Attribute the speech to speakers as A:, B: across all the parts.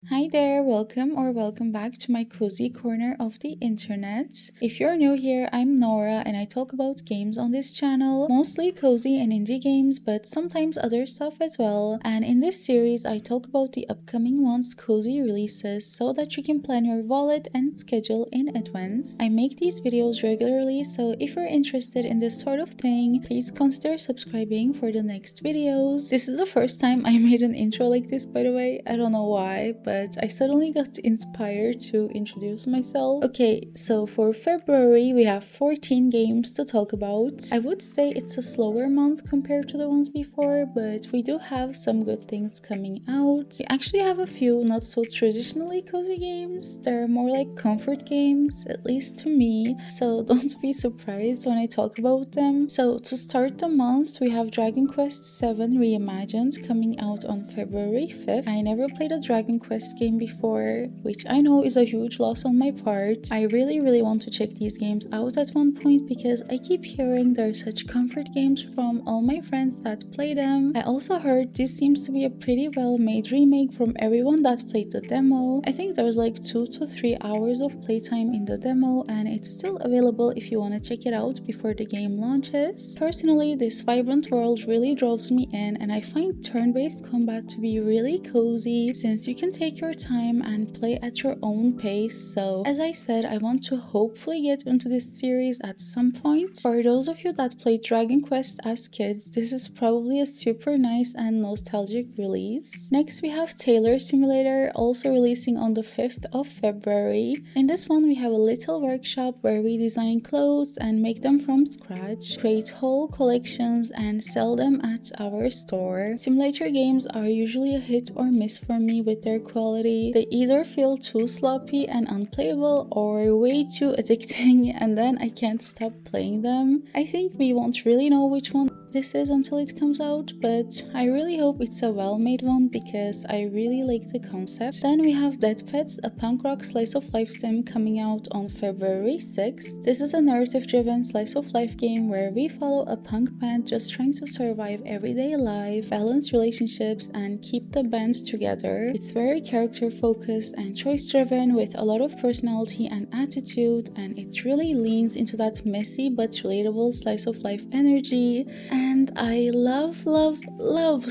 A: Hi there, welcome back to my cozy corner of the internet. If you're new here, I'm Nora and I talk about games on this channel, mostly cozy and indie games, but sometimes other stuff as well. And in this series, I talk about the upcoming month's cozy releases so that you can plan your wallet and schedule in advance. I make these videos regularly, so if you're interested in this sort of thing, please consider subscribing for the next videos. This is the first time I made an intro like this, by the way. I don't know why, but I suddenly got inspired to introduce myself. Okay, so for February we have 14 games to talk about. I would say it's a slower month compared to the ones before, but we do have some good things coming out. We actually have a few not so traditionally cozy games. They're more like comfort games, at least to me, so don't be surprised when I talk about them. So to start the month, we have Dragon Quest VII Reimagined coming out on February 5th. I never played a Dragon Quest game before, which I know is a huge loss on my part. I really want to check these games out at one point because I keep hearing they're such comfort games from all my friends that play them. I also heard this seems to be a pretty well made remake from everyone that played the demo. I think there's like 2 to 3 hours of playtime in the demo and it's still available if you want to check it out before the game launches. Personally, this vibrant world really draws me in and I find turn-based combat to be really cozy since you can take your time and play at your own pace. So as I said, I want to hopefully get into this series at some point. For those of you that played Dragon Quest as kids, this is probably a super nice and nostalgic release. Next we have Tailor Simulator, also releasing on the 5th of February. In this one we have a little workshop where we design clothes and make them from scratch, create whole collections and sell them at our store. Simulator games are usually a hit or miss for me with their quality. They either feel too sloppy and unplayable or way too addicting and then I can't stop playing them. I think we won't really know which one this is until it comes out, but I really hope it's a well-made one because I really like the concept. Then we have Dead Pets, a punk rock slice of life sim coming out on February 6th. This is a narrative-driven slice of life game where we follow a punk band just trying to survive everyday life, balance relationships, and keep the band together. It's very character-focused and choice-driven with a lot of personality and attitude, and it really leans into that messy but relatable slice of life energy. And I love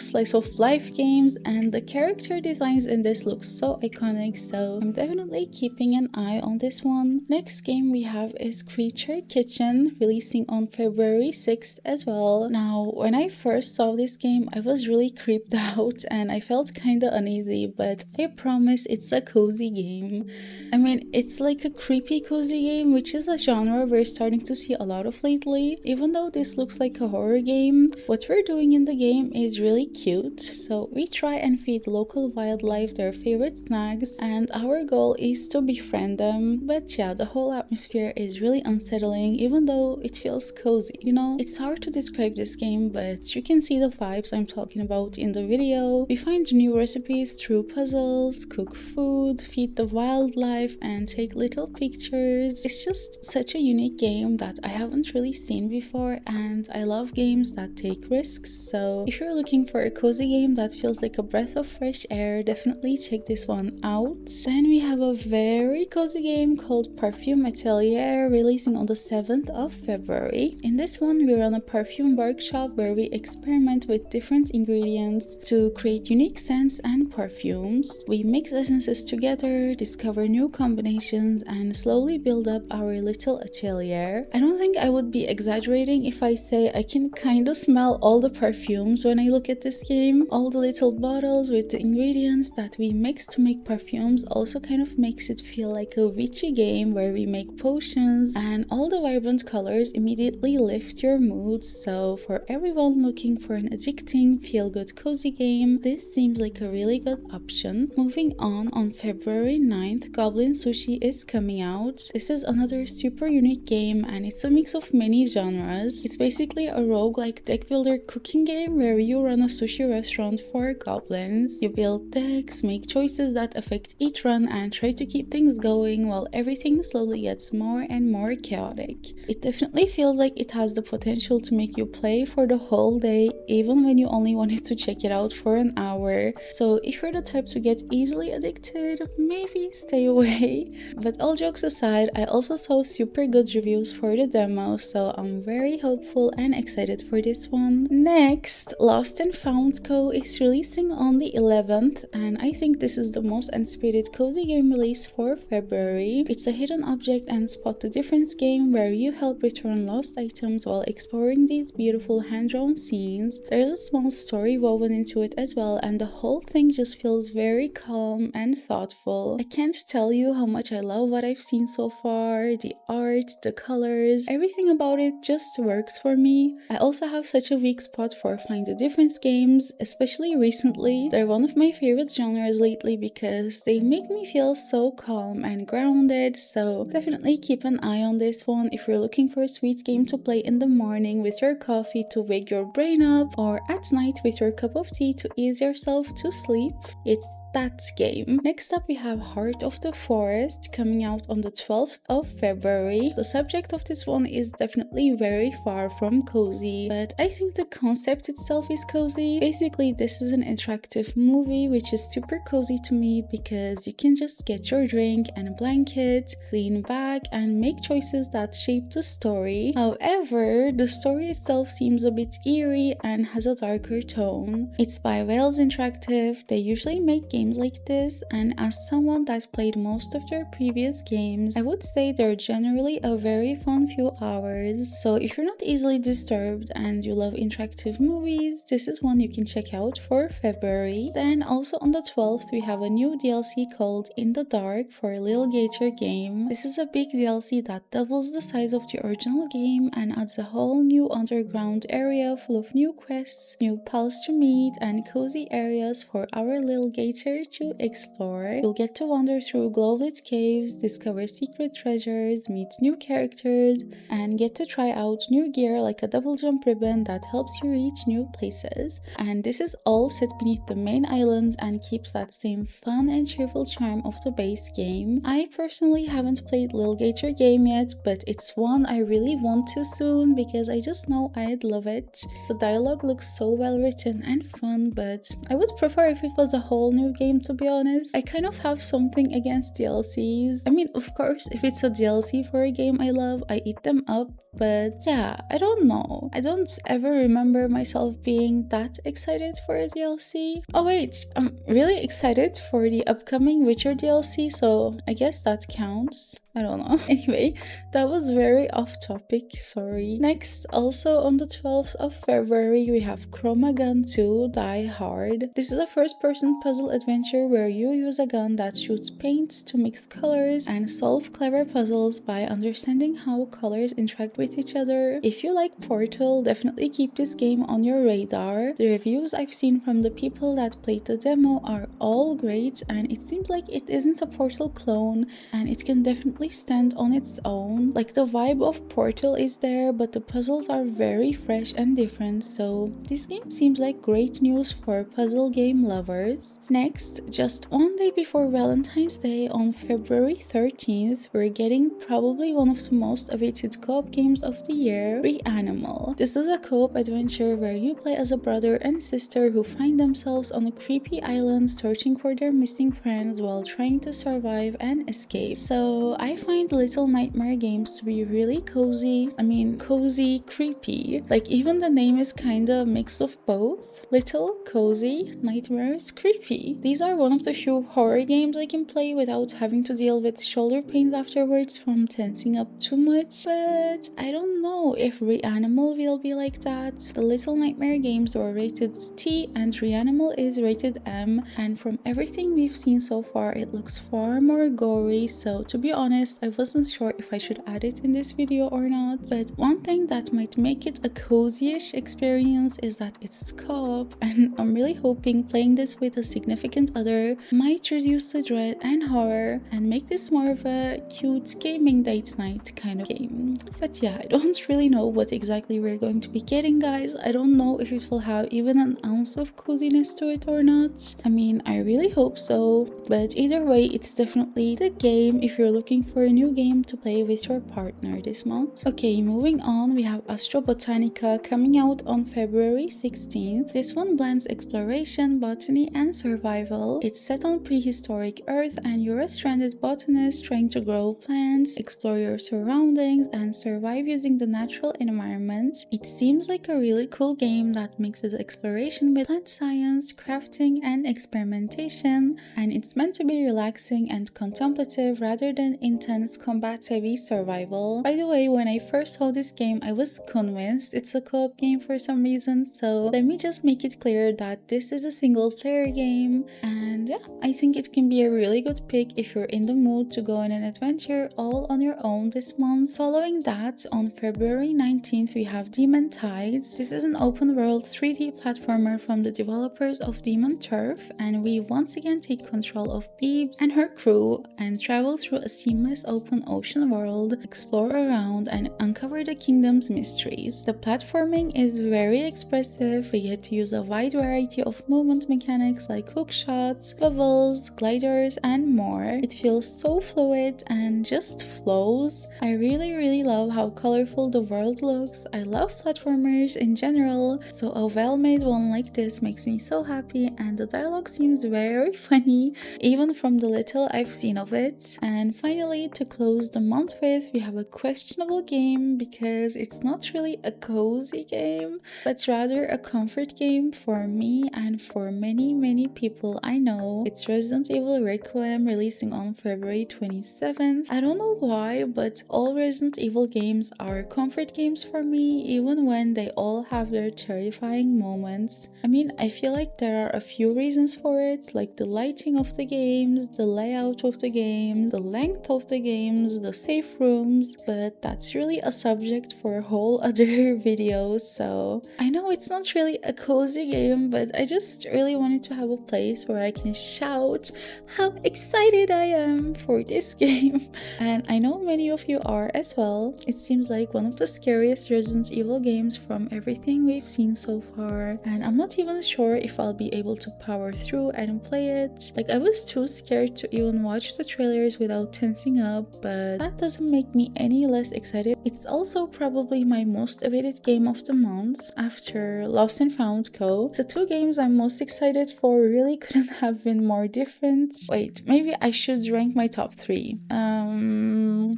A: slice of life games, and the character designs in this look so iconic, so I'm definitely keeping an eye on this one. Next game we have is Creature Kitchen, releasing on February 6th as well. Now, when I first saw this game, I was really creeped out and I felt kinda uneasy, but I promise it's a cozy game. I mean, it's like a creepy cozy game, which is a genre we're starting to see a lot of lately. Even though this looks like a horror game, what we're doing in the game is really cute. So we try and feed local wildlife their favorite snacks and our goal is to befriend them. But yeah, the whole atmosphere is really unsettling even though it feels cozy, you know? It's hard to describe this game, but you can see the vibes I'm talking about in the video. We find new recipes through puzzles, cook food, feed the wildlife, and take little pictures. It's just such a unique game that I haven't really seen before, and I love games that take risks, so if you're looking for a cozy game that feels like a breath of fresh air, definitely check this one out. Then we have a very cozy game called Perfume Atelier, releasing on the 7th of February. In this one, we run a perfume workshop where we experiment with different ingredients to create unique scents and perfumes. We mix essences together, discover new combinations, and slowly build up our little atelier. I don't think I would be exaggerating if I say I can kind of smell all the perfumes when I look at this game. All the little bottles with the ingredients that we mix to make perfumes also kind of makes it feel like a witchy game where we make potions, and all the vibrant colors immediately lift your mood. So for everyone looking for an addicting, feel-good cozy game, this seems like a really good option. Moving on February 9th, Goblin Sushi is coming out. This is another super unique game and it's a mix of many genres. It's basically a roguelike like deck builder cooking game where you run a sushi restaurant for goblins. You build decks, make choices that affect each run, and try to keep things going while everything slowly gets more and more chaotic. It definitely feels like it has the potential to make you play for the whole day, even when you only wanted to check it out for an hour. So if you're the type to get easily addicted, maybe stay away. But all jokes aside, I also saw super good reviews for the demo, so I'm very hopeful and excited for this one. Next, Lost and Found Co. is releasing on the 11th, and I think this is the most anticipated cozy game release for February. It's a hidden object and spot the difference game where you help return lost items while exploring these beautiful hand-drawn scenes. There's a small story woven into it as well, and the whole thing just feels very calm and thoughtful. I can't tell you how much I love what I've seen so far. The art, the colors, everything about it just works for me. I also have such a weak spot for find the difference games, especially recently. They're one of my favorite genres lately because they make me feel so calm and grounded, so definitely keep an eye on this one if you're looking for a sweet game to play in the morning with your coffee to wake your brain up, or at night with your cup of tea to ease yourself to sleep. It's that game. Next up, we have Heart of the Forest coming out on the 12th of February. The subject of this one is definitely very far from cozy, but I think the concept itself is cozy. Basically, this is an interactive movie which is super cozy to me because you can just get your drink and a blanket, lean back, and make choices that shape the story. However, the story itself seems a bit eerie and has a darker tone. It's by Wales Interactive. They usually make games like this, and as someone that played most of their previous games, I would say they're generally a very fun few hours. So if you're not easily disturbed and you love interactive movies, this is one you can check out for February. Then also on the 12th, we have a new DLC called In the Dark for a Little Gator game. This is a big DLC that doubles the size of the original game and adds a whole new underground area full of new quests, new pals to meet, and cozy areas for our little gator to explore. You'll get to wander through glow-lit caves, discover secret treasures, meet new characters, and get to try out new gear like a double jump ribbon that helps you reach new places. And this is all set beneath the main island and keeps that same fun and cheerful charm of the base game. I personally haven't played Lil Gator game yet, but it's one I really want to soon because I just know I'd love it. The dialogue looks so well written and fun, but I would prefer if it was a whole new game, to be honest. I kind of have something against DLCs. I mean, of course, if it's a DLC for a game I love, I eat them up, but yeah, I don't know. I don't ever remember myself being that excited for a DLC. Oh wait, I'm really excited for the upcoming Witcher DLC, so I guess that counts. I don't know. Anyway, that was very off topic, sorry. Next, also on the 12th of February, we have ChromaGun 2 Die Hard. This is a first-person puzzle adventure where you use a gun that shoots paint to mix colors and solve clever puzzles by understanding how colors interact with each other. If you like Portal, definitely keep this game on your radar. The reviews I've seen from the people that played the demo are all great, and it seems like it isn't a Portal clone, and it can definitely stand on its own. Like, the vibe of Portal is there, but the puzzles are very fresh and different, so this game seems like great news for puzzle game lovers. Next, just one day before Valentine's Day on February 13th, we're getting probably one of the most awaited co-op games of the year, REANIMAL. This is a co-op adventure where you play as a brother and sister who find themselves on a creepy island searching for their missing friends while trying to survive and escape. So I find Little Nightmare games to be really cozy. I mean, cozy, creepy. Like, even the name is kinda a mix of both. Little, cozy, nightmares, creepy. These are one of the few horror games I can play without having to deal with shoulder pains afterwards from tensing up too much. But I don't know if REANIMAL will be like that. The Little Nightmare games were rated T and REANIMAL is rated M, and from everything we've seen so far, it looks far more gory, so to be honest, I wasn't sure if I should add it in this video or not. But one thing that might make it a cozy-ish experience is that it's co-op, and I'm really hoping playing this with a significant other might reduce the dread and horror and make this more of a cute gaming date night kind of game. But yeah, I don't really know what exactly we're going to be getting, guys. I don't know if it will have even an ounce of coziness to it or not. I mean, I really hope so, but either way, it's definitely the game if you're looking for a new game to play with your partner this month. Okay, moving on, we have ASTROBOTANICA coming out on February 16th. This one blends exploration, botany, and survival. It's set on prehistoric Earth, and you're a stranded botanist trying to grow plants, explore your surroundings, and survive using the natural environment. It seems like a really cool game that mixes exploration with plant science, crafting, and experimentation, and it's meant to be relaxing and contemplative rather than intense combat-heavy survival. By the way, when I first saw this game, I was convinced it's a co-op game for some reason, so let me just make it clear that this is a single-player game, and yeah, I think it can be a really good pick if you're in the mood to go on an adventure all on your own this month. Following that, on February 19th, we have Demon Tides. This is an open-world 3D platformer from the developers of Demon Turf, and we once again take control of Beebs and her crew and travel through a seamless open ocean world, explore around, and uncover the kingdom's mysteries. The platforming is very expressive. We get to use a wide variety of movement mechanics like hook shots, bubbles, gliders, and more. It feels so fluid and just flows. I really love how colorful the world looks. I love platformers in general, so a well-made one like this makes me so happy, and the dialogue seems very funny, even from the little I've seen of it. And finally, to close the month with, we have a questionable game because it's not really a cozy game, but rather a comfort game for me and for many people I know. It's Resident Evil Requiem, releasing on February 27th. I don't know why, but all Resident Evil games are comfort games for me, even when they all have their terrifying moments. I mean, I feel like there are a few reasons for it, like the lighting of the games, the layout of the games, the length of the games, the safe rooms, but that's really a subject for a whole other video. So I know it's not really a cozy game, but I just really wanted to have a place where I can shout how excited I am for this game. And I know many of you are as well. It seems like one of the scariest Resident Evil games from everything we've seen so far, and I'm not even sure if I'll be able to power through and play it. Like, I was too scared to even watch the trailers without tensing up, but that doesn't make me any less excited. It's also probably my most awaited game of the month after Lost and Found Co. The two games I'm most excited for really couldn't have been more different. Wait, maybe I should rank my top 3.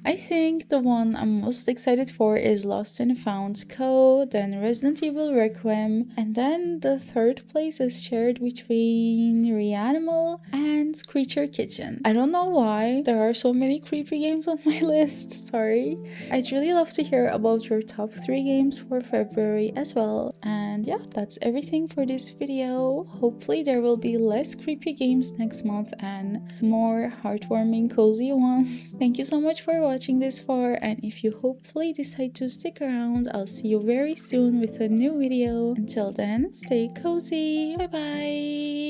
A: I think the one I'm most excited for is Lost and Found Co., then Resident Evil Requiem, and then the third place is shared between REANIMAL and Creature Kitchen. I don't know why there are so many creepy games on my list, sorry. I'd really love to hear about your top 3 games for February as well. And yeah, that's everything for this video. Hopefully there will be less creepy games next month and more heartwarming cozy ones. Thank you so much for watching this far, and if you hopefully decide to stick around, I'll see you very soon with a new video. Until then, stay cozy. Bye bye.